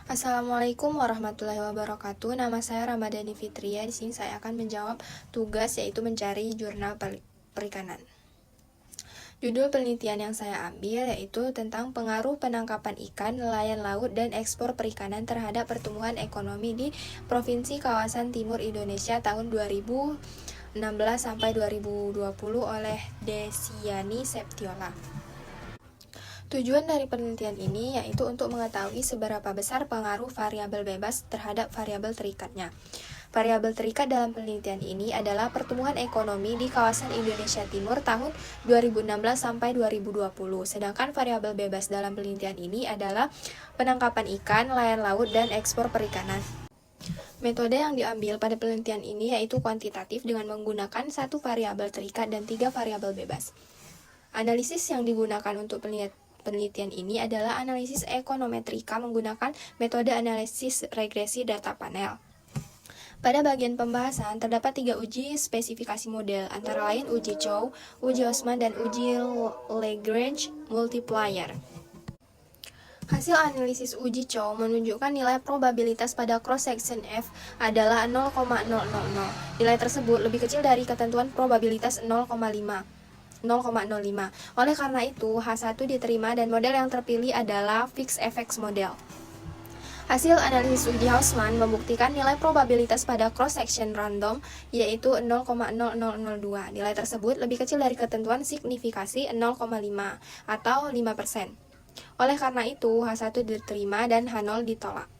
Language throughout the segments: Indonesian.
Assalamualaikum warahmatullahi wabarakatuh. Nama saya Ramadhani Fitria. Di sini saya akan menjawab tugas yaitu mencari jurnal perikanan. Judul penelitian yang saya ambil yaitu tentang pengaruh penangkapan ikan, nelayan laut, dan ekspor perikanan terhadap pertumbuhan ekonomi di Provinsi Kawasan Timur Indonesia tahun 2016 sampai 2020 oleh Desiani Septiola. Tujuan dari penelitian ini yaitu untuk mengetahui seberapa besar pengaruh variabel bebas terhadap variabel terikatnya. Variabel terikat dalam penelitian ini adalah pertumbuhan ekonomi di kawasan Indonesia Timur tahun 2016 sampai 2020. Sedangkan variabel bebas dalam penelitian ini adalah penangkapan ikan, nelayan laut, dan ekspor perikanan. Metode yang diambil pada penelitian ini yaitu kuantitatif dengan menggunakan satu variabel terikat dan 3 variabel bebas. Analisis yang digunakan untuk penelitian ini adalah analisis ekonometrika menggunakan metode analisis regresi data panel. Pada bagian pembahasan, terdapat 3 uji spesifikasi model, antara lain uji Chow, uji Osman, dan uji Lagrange multiplier. Hasil analisis uji Chow menunjukkan nilai probabilitas pada cross-section F adalah 0,000. Nilai tersebut lebih kecil dari ketentuan probabilitas 0,05. Oleh karena itu, H1 diterima dan model yang terpilih adalah fixed effects model. Hasil analisis uji Hausman membuktikan nilai probabilitas pada cross-section random yaitu 0,0002. Nilai tersebut lebih kecil dari ketentuan signifikasi 0,5 atau 5%. Oleh karena itu, H1 diterima dan H0 ditolak.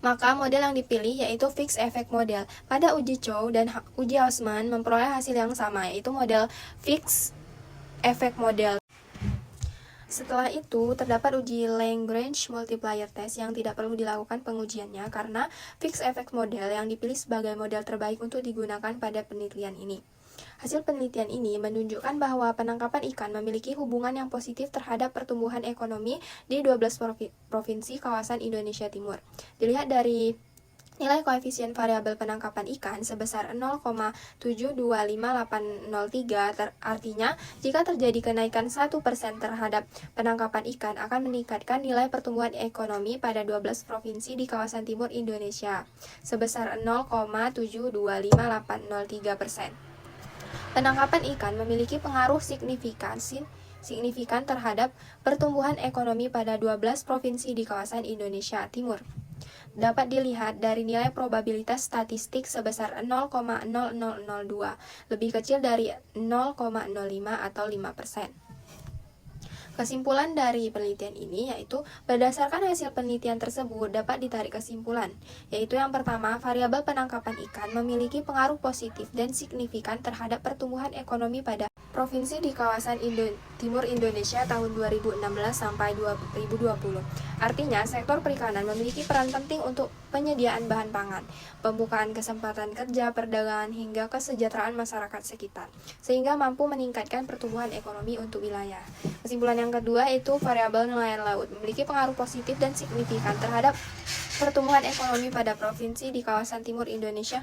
Maka model yang dipilih yaitu fixed effect model. Pada uji Chow dan uji Hausman memperoleh hasil yang sama, yaitu model fixed effect model. Setelah itu, terdapat uji Lagrange multiplier test yang tidak perlu dilakukan pengujiannya karena fixed effect model yang dipilih sebagai model terbaik untuk digunakan pada penelitian ini. Hasil penelitian ini menunjukkan bahwa penangkapan ikan memiliki hubungan yang positif terhadap pertumbuhan ekonomi di 12 provinsi kawasan Indonesia Timur. Dilihat dari nilai koefisien variabel penangkapan ikan sebesar 0,725803, artinya jika terjadi kenaikan 1% terhadap penangkapan ikan akan meningkatkan nilai pertumbuhan ekonomi pada 12 provinsi di kawasan timur Indonesia sebesar 0,725803%. Penangkapan ikan memiliki pengaruh signifikan terhadap pertumbuhan ekonomi pada 12 provinsi di kawasan Indonesia Timur. Dapat dilihat dari nilai probabilitas statistik sebesar 0,0002, lebih kecil dari 0,05 atau 5%. Kesimpulan dari penelitian ini yaitu berdasarkan hasil penelitian tersebut dapat ditarik kesimpulan, yaitu yang pertama, variabel penangkapan ikan memiliki pengaruh positif dan signifikan terhadap pertumbuhan ekonomi pada provinsi di kawasan Timur Indonesia tahun 2016 sampai 2020. Artinya, sektor perikanan memiliki peran penting untuk penyediaan bahan pangan, pembukaan kesempatan kerja, perdagangan, hingga kesejahteraan masyarakat sekitar, sehingga mampu meningkatkan pertumbuhan ekonomi untuk wilayah. Kesimpulan yang kedua itu variabel nelayan laut memiliki pengaruh positif dan signifikan terhadap pertumbuhan ekonomi pada provinsi di kawasan Timur Indonesia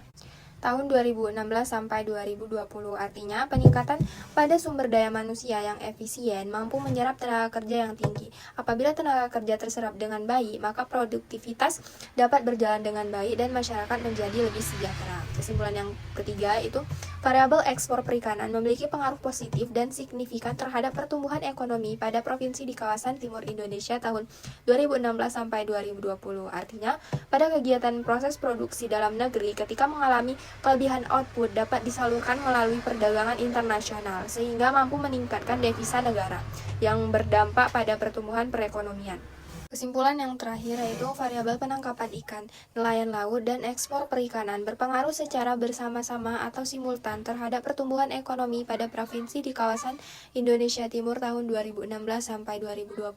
tahun 2016 sampai 2020. Artinya, peningkatan pada sumber daya manusia yang efisien mampu menyerap tenaga kerja yang tinggi. Apabila tenaga kerja terserap dengan baik, maka produktivitas dapat berjalan dengan baik dan masyarakat menjadi lebih sejahtera. Kesimpulan yang ketiga itu variabel ekspor perikanan memiliki pengaruh positif dan signifikan terhadap pertumbuhan ekonomi pada provinsi di kawasan Timur Indonesia tahun 2016 sampai 2020. Artinya, pada kegiatan proses produksi dalam negeri ketika mengalami kelebihan output dapat disalurkan melalui perdagangan internasional sehingga mampu meningkatkan devisa negara yang berdampak pada pertumbuhan perekonomian. Kesimpulan yang terakhir yaitu variabel penangkapan ikan, nelayan laut, dan ekspor perikanan berpengaruh secara bersama-sama atau simultan terhadap pertumbuhan ekonomi pada provinsi di kawasan Indonesia Timur tahun 2016 sampai 2020.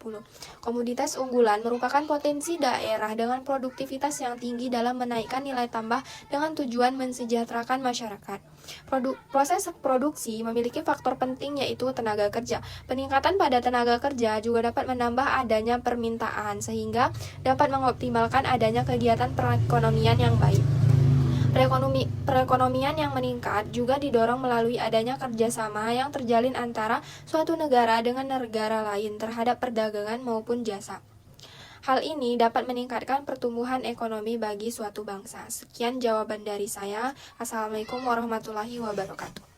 Komoditas unggulan merupakan potensi daerah dengan produktivitas yang tinggi dalam menaikkan nilai tambah dengan tujuan mensejahterakan masyarakat. Proses produksi memiliki faktor penting yaitu tenaga kerja. Peningkatan pada tenaga kerja juga dapat menambah adanya permintaan sehingga dapat mengoptimalkan adanya kegiatan perekonomian yang baik. Perekonomian yang meningkat juga didorong melalui adanya kerjasama yang terjalin antara suatu negara dengan negara lain terhadap perdagangan maupun jasa. Hal ini dapat meningkatkan pertumbuhan ekonomi bagi suatu bangsa. Sekian jawaban dari saya. Assalamualaikum warahmatullahi wabarakatuh.